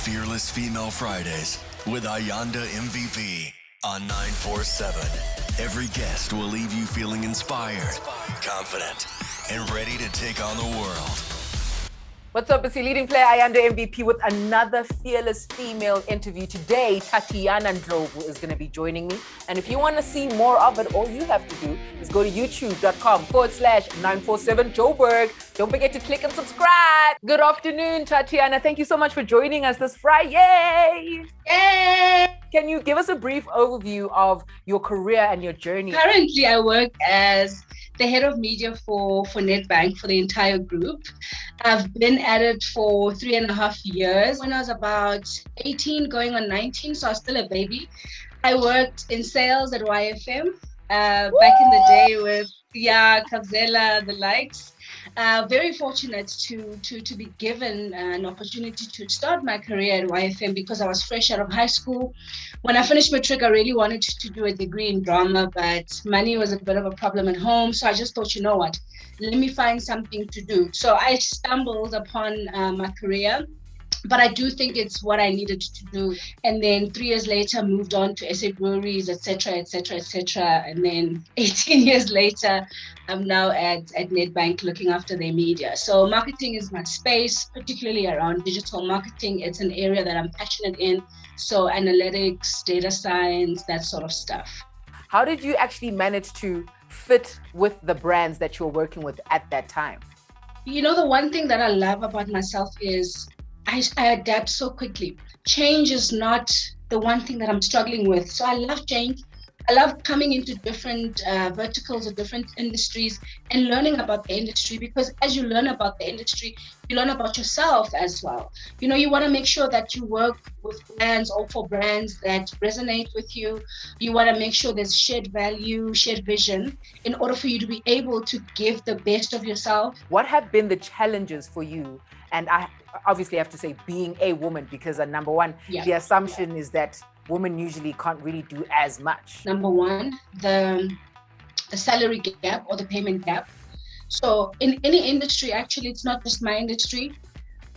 Fearless Female Fridays with Ayanda MVP on 947. Every guest will leave you feeling inspired, confident, and ready to take on the world. What's up? It's your leading player, Ayanda MVP, with another fearless female interview. Today, Tatiana Ndlovu is going to be joining me. And if you want to see more of it, all you have to do is go to youtube.com/947 Joburg. Don't forget to click and subscribe. Good afternoon, Tatiana. Thank you so much for joining us this Friday. Yay! Can you give us a brief overview of your career and your journey? Currently, I work as the head of media for Nedbank for the entire group. I've been at it for 3.5 years. When I was about 18, going on 19, so I was still a baby, I worked in sales at YFM back in the day with Kabzela, the likes. Very fortunate to be given an opportunity to start my career at YFM because I was fresh out of high school. When I finished matric, I really wanted to do a degree in drama, but money was a bit of a problem at home. So I just thought, you know what, let me find something to do. So I stumbled upon my career, but I do think it's what I needed to do. And then 3 years later, moved on to SA breweries, etc. And then 18 years later, I'm now at Nedbank looking after their media. So marketing is my space, particularly around digital marketing. It's an area that I'm passionate in. So analytics, data science, that sort of stuff. How did you actually manage to fit with the brands that you're working with at that time? You know, the one thing that I love about myself is I adapt so quickly. Change is not the one thing that I'm struggling with. So I love change. I love coming into different verticals or different industries and learning about the industry, because as you learn about the industry, you learn about yourself as well. You know, you want to make sure that you work with brands or for brands that resonate with you. You want to make sure there's shared value, shared vision in order for you to be able to give the best of yourself. What have been the challenges for you? And I obviously have to say being a woman, because number one, the assumption is that women usually can't really do as much. Number one, the salary gap or the payment gap. So in any industry, actually, it's not just my industry,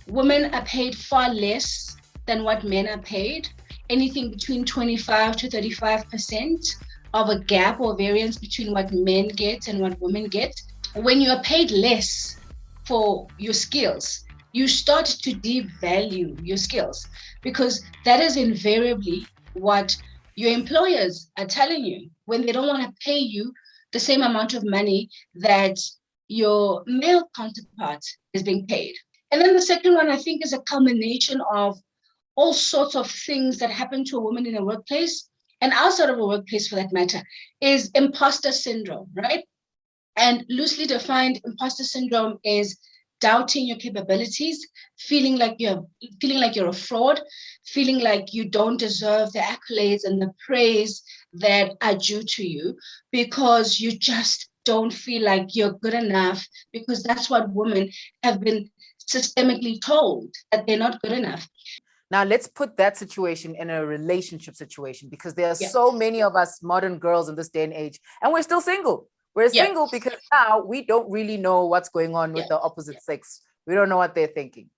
women are paid far less than what men are paid. Anything between 25 to 35% of a gap or variance between what men get and what women get. When you are paid less for your skills, you start to devalue your skills, because that is invariably what your employers are telling you when they don't want to pay you the same amount of money that your male counterpart is being paid. And then the second one, I think, is a culmination of all sorts of things that happen to a woman in a workplace and outside of a workplace for that matter, is imposter syndrome, right? And loosely defined, imposter syndrome is doubting your capabilities, feeling like you're a fraud, feeling like you don't deserve the accolades and the praise that are due to you, because you just don't feel like you're good enough, because that's what women have been systemically told, that they're not good enough. Now let's put that situation in a relationship situation, because there are so many of us modern girls in this day and age, and we're still single. We're single because now we don't really know what's going on with the opposite sex. We don't know what they're thinking.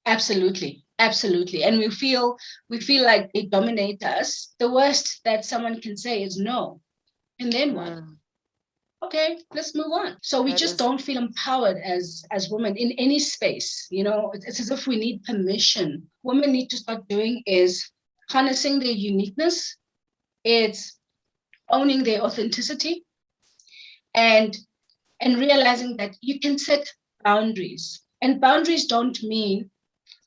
Absolutely. And we feel like they dominate us. The worst that someone can say is no. And then what? Okay, let's move on. So we just don't feel empowered as women in any space. You know, it's as if we need permission. Women need to start doing is harnessing their uniqueness. It's owning their authenticity. And realizing that you can set boundaries. And boundaries don't mean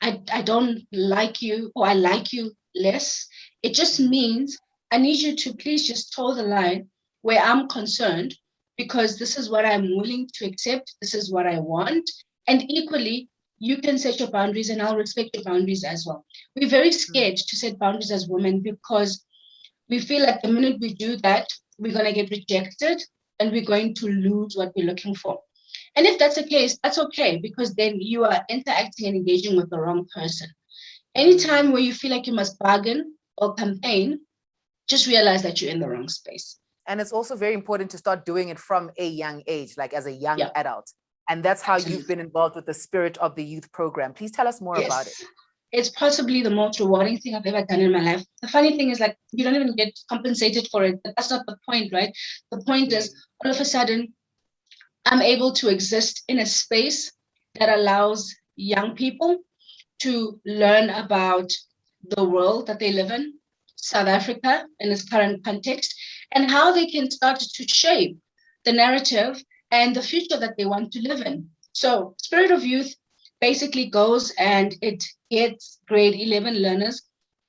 I don't like you or I like you less. It just means I need you to please just toe the line where I'm concerned, because this is what I'm willing to accept. This is what I want. And equally, you can set your boundaries and I'll respect your boundaries as well. We're very scared to set boundaries as women, because we feel like the minute we do that, we're going to get rejected and we're going to lose what we're looking for. And if that's the case, that's okay, because then you are interacting and engaging with the wrong person. Anytime where you feel like you must bargain or campaign, just realize that you're in the wrong space. And it's also very important to start doing it from a young age, like as a young adult. And that's how you've been involved with the Spirit of the Youth program. Please tell us more about it. it's possibly the most rewarding thing I've ever done in my life. The funny thing is, like, you don't even get compensated for it, but that's not the point, right? The point is, all of a sudden, I'm able to exist in a space that allows young people to learn about the world that they live in, South Africa in its current context, and how they can start to shape the narrative and the future that they want to live in. So Spirit of Youth basically goes and it gets grade 11 learners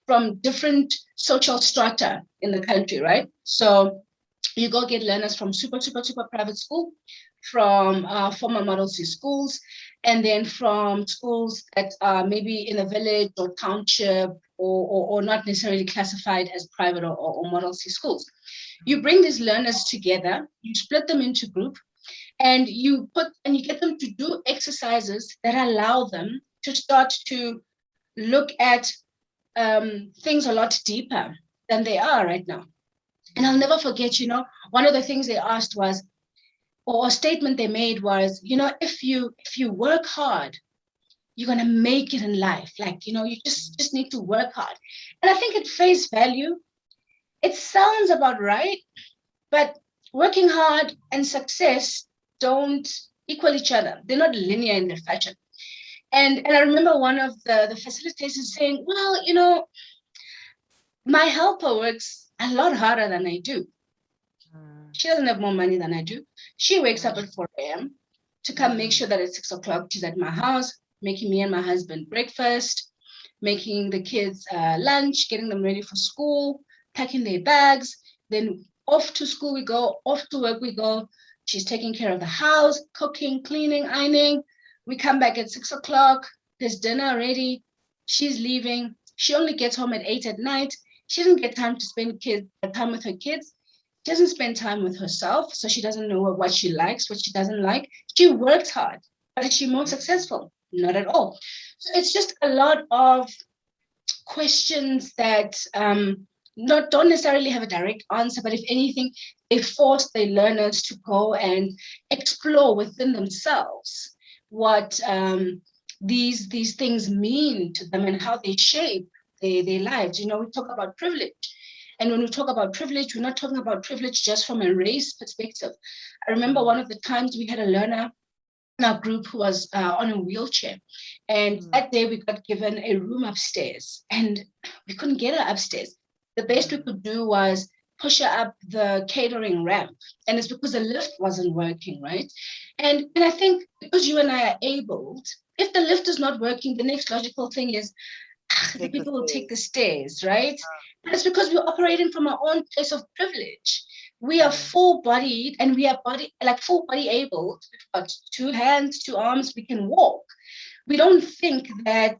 from different social strata in the country, right? So you go get learners from super private school, from former Model C schools, and then from schools that are maybe in a village or township or not necessarily classified as private or Model C schools. You bring these learners together, you split them into group, and you get them to do exercises that allow them to start to look at things a lot deeper than they are right now. And I'll never forget, one of the things they asked was, or a statement they made was, if you work hard, you're going to make it in life. Like, you just need to work hard. And I think at face value, it sounds about right, but working hard and success don't equal each other. They're not linear in their fashion. And I remember one of the facilitators saying, well, my helper works a lot harder than I do. She doesn't have more money than I do. She wakes up at 4 a.m. to come make sure that at 6 o'clock she's at my house, making me and my husband breakfast, making the kids lunch, getting them ready for school, packing their bags. Then off to school we go, off to work we go. She's taking care of the house, cooking, cleaning, ironing. We come back at 6 o'clock. There's dinner ready. She's leaving. She only gets home at 8 at night. She doesn't get time to spend time with her kids. She doesn't spend time with herself, so she doesn't know what she likes, what she doesn't like. She works hard, but is she more successful? Not at all. So it's just a lot of questions that don't necessarily have a direct answer, but if anything, they force their learners to go and explore within themselves what these things mean to them and how they shape their lives. We talk about privilege. And when we talk about privilege, we're not talking about privilege just from a race perspective. I remember one of the times we had a learner in our group who was on a wheelchair. And that day we got given a room upstairs and we couldn't get her upstairs. The best we could do was push her up the catering ramp. And it's because the lift wasn't working, right? And I think because you and I are abled, if the lift is not working, the next logical thing is the people will take the stairs, right? But it's because we're operating from our own place of privilege. We are full-bodied and we are full-body able. We've got 2 hands, 2 arms, we can walk. We don't think that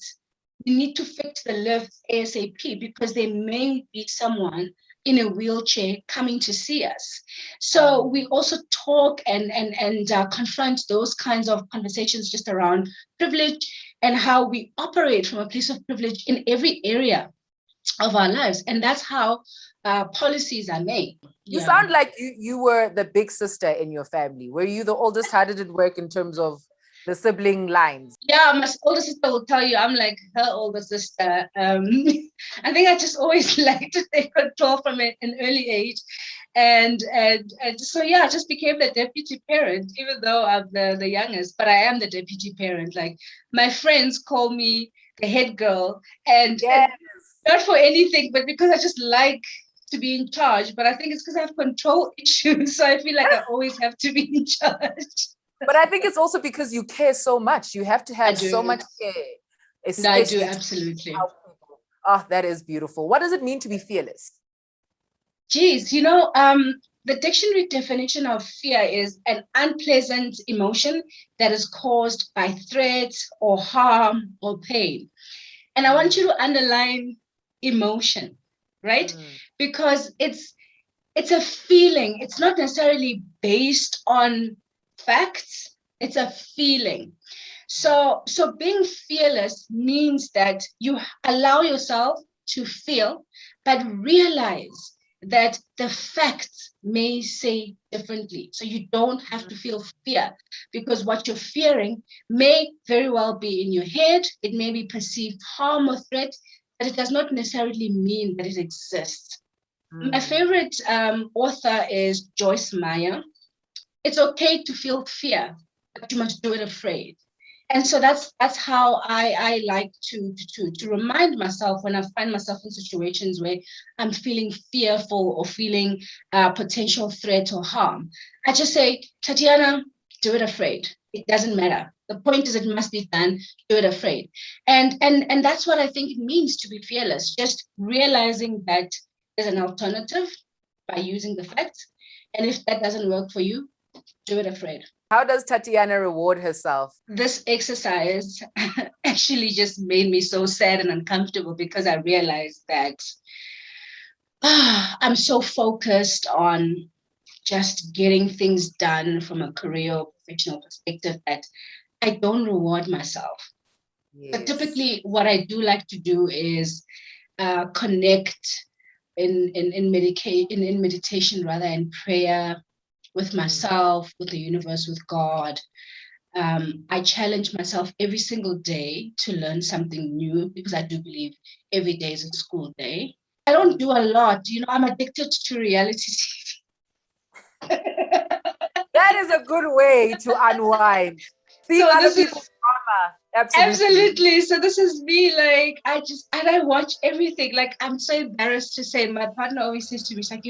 we need to fix the lift ASAP because there may be someone in a wheelchair coming to see us. So we also talk and confront those kinds of conversations just around privilege and how we operate from a place of privilege in every area of our lives. And that's how policies are made. You sound like you were the big sister in your family. Were you the oldest? How did it work in terms of the sibling lines? Yeah, my older sister will tell you I'm like her older sister. I think I just always like to take control from an early age. And so, yeah, I just became the deputy parent, even though I'm the youngest, but I am the deputy parent. Like, my friends call me the head girl, and not for anything, but because I just like to be in charge. But I think it's because I have control issues, so I feel like I always have to be in charge. But I think it's also because you care so much. You have to have so much care. I do, absolutely. That is beautiful. What does it mean to be fearless? Geez, the dictionary definition of fear is an unpleasant emotion that is caused by threat or harm or pain. And I want you to underline emotion, right? Because it's a feeling. It's not necessarily based on facts. It's a feeling. So being fearless means that you allow yourself to feel, but realize that the facts may say differently. So you don't have to feel fear, because what you're fearing may very well be in your head. It may be perceived harm or threat, but it does not necessarily mean that it exists. My favorite author is Joyce Meyer. It's okay to feel fear, but you must do it afraid. And so that's how I like to remind myself when I find myself in situations where I'm feeling fearful or feeling potential threat or harm. I just say, Tatiana, do it afraid. It doesn't matter. The point is it must be done. Do it afraid. And that's what I think it means to be fearless. Just realizing that there's an alternative by using the facts. And if that doesn't work for you, do it afraid. How does Tatiana reward herself? This exercise actually just made me so sad and uncomfortable, because I realized that I'm so focused on just getting things done from a career or professional perspective that I don't reward myself. Yes. But typically what I do like to do is connect in meditation rather, in prayer, with myself, with the universe, with God. I challenge myself every single day to learn something new, because I do believe every day is a school day. I don't do a lot. I'm addicted to reality TV. That is a good way to unwind. Seeing other people's drama. Absolutely. So this is me, like, I watch everything. Like, I'm so embarrassed to say, my partner always says to me, he's like,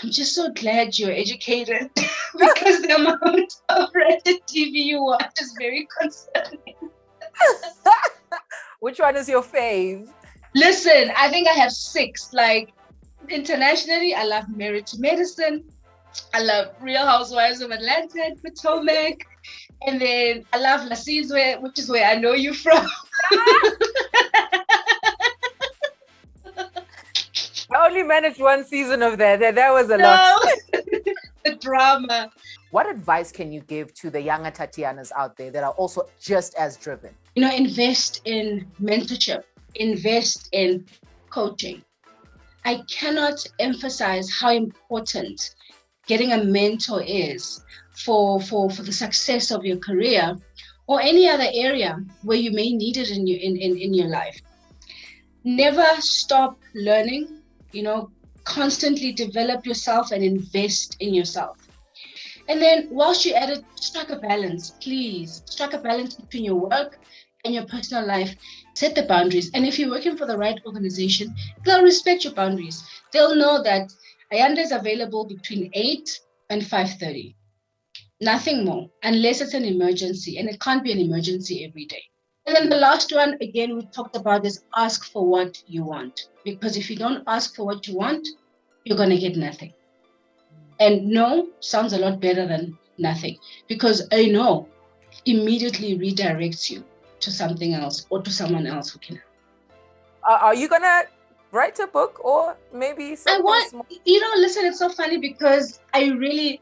I'm just so glad you're educated, because the amount of rated TV you watch is very concerning. Which one is your fave? Listen, I think I have 6. Like, internationally, I love Married to Medicine. I love Real Housewives of Atlanta and Potomac. And then I love La Sizwe, which is where I know you from. I only managed 1 season of that. That was a lot. The drama. What advice can you give to the younger Tatianas out there that are also just as driven? Invest in mentorship, invest in coaching. I cannot emphasize how important getting a mentor is for the success of your career or any other area where you may need it in your life. Never stop learning. Constantly develop yourself and invest in yourself. And then whilst you're at it, strike a balance, please. Strike a balance between your work and your personal life. Set the boundaries. And if you're working for the right organization, they'll respect your boundaries. They'll know that Ayanda is available between 8 and 5:30. Nothing more, unless it's an emergency. And it can't be an emergency every day. And then the last one, again, we talked about is ask for what you want. Because if you don't ask for what you want, you're going to get nothing. And no sounds a lot better than nothing, because a no immediately redirects you to something else or to someone who can help. Are you going to write a book or maybe something small? Listen, it's so funny because I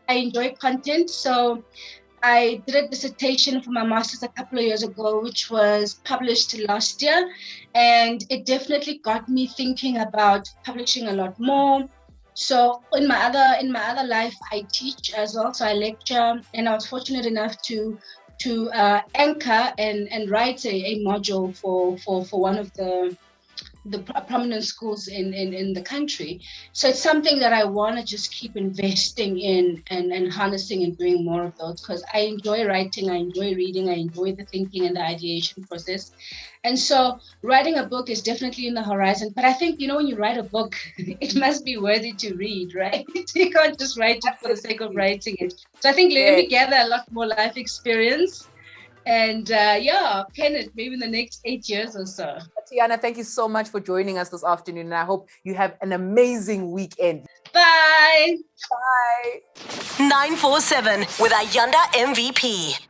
enjoy content. So I did a dissertation for my master's a couple of years ago, which was published last year. And it definitely got me thinking about publishing a lot more. So in my other life, I teach as well. So I lecture, and I was fortunate enough to anchor and write a module for one of the prominent schools in the country. So it's something that I want to just keep investing in and harnessing and doing more of those, because I enjoy writing, I enjoy reading, I enjoy the thinking and the ideation process. And so writing a book is definitely in the horizon. But I think, when you write a book, it must be worthy to read, right? You can't just write it for the sake of writing it. So I think let me gather a lot more life experience and pen it maybe in the next 8 years or so. Tatiana, thank you so much for joining us this afternoon, and I hope you have an amazing weekend. Bye. Bye. 947 with Ayanda MVP.